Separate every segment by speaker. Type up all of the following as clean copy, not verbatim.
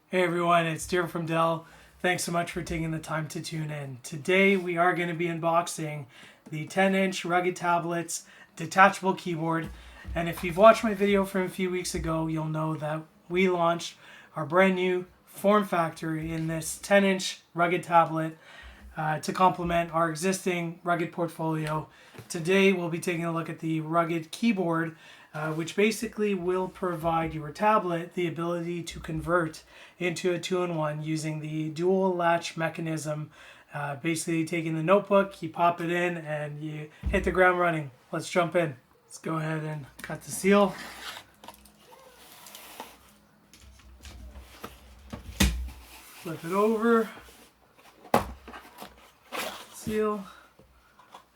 Speaker 1: Hey everyone, it's Deer from Dell. Thanks so much for taking the time to tune in. Today we are going to be unboxing the 10-inch rugged tablets detachable keyboard. And if you've watched my video from a few weeks ago, you'll know that we launched our brand new form factor in this 10-inch rugged tablet to complement our existing rugged portfolio. Today we'll be taking a look at the rugged keyboard, which basically will provide your tablet the ability to convert into a 2-in-1 using the dual latch mechanism. Basically taking the notebook, you pop it in and you hit the ground running. Let's jump in. Let's go ahead and cut the seal. Flip it over. Seal.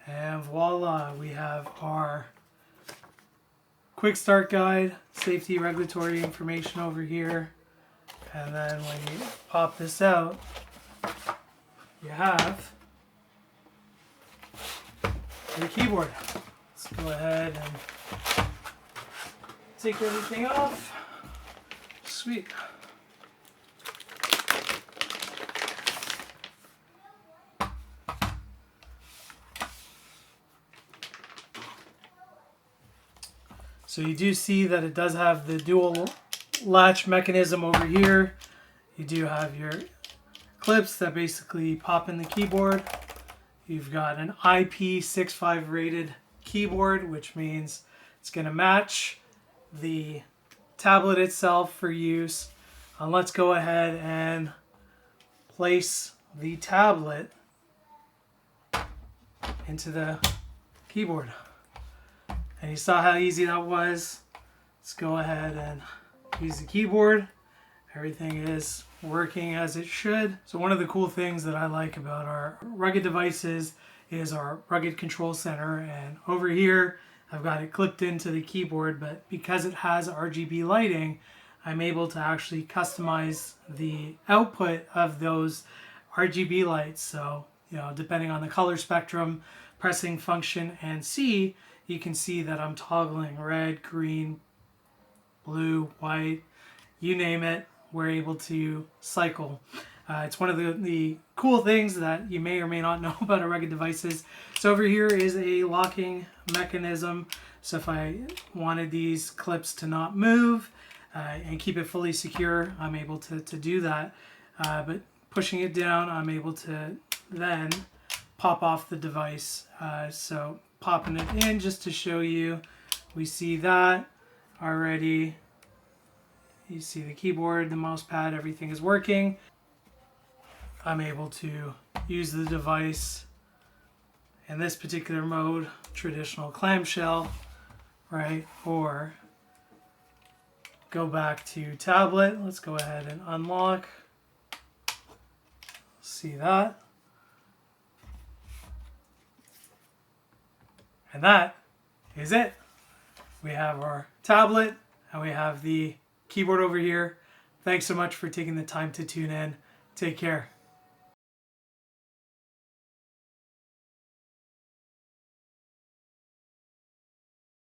Speaker 1: And voila, we have our quick start guide, safety regulatory information over here. And then when you pop this out, you have your keyboard. Let's go ahead and take everything off. Sweet. So you do see that it does have the dual latch mechanism over here. You do have your clips that basically pop in the keyboard. You've got an IP65 rated keyboard, which means it's going to match the tablet itself for use. Let's go ahead and place the tablet into the keyboard. And you saw how easy that was. Let's go ahead and use the keyboard. Everything is working as it should. So one of the cool things that I like about our rugged devices is our rugged control center. And over here, I've got it clipped into the keyboard, but because it has RGB lighting, I'm able to actually customize the output of those RGB lights. So, depending on the color spectrum, pressing function and C, you can see that I'm toggling red, green, blue, white, you name it, we're able to cycle. It's one of the cool things that you may or may not know about our rugged devices. So over here is a locking mechanism. So if I wanted these clips to not move and keep it fully secure, I'm able to do that. But pushing it down, I'm able to then pop off the device. So popping it in just to show you, we see that already. You see the keyboard, the mouse pad, everything is working. I'm able to use the device in this particular mode, traditional clamshell, right? Or go back to tablet. Let's go ahead and unlock. See that? And that is it. We have our tablet and we have the keyboard over here. Thanks so much for taking the time to tune in. Take care.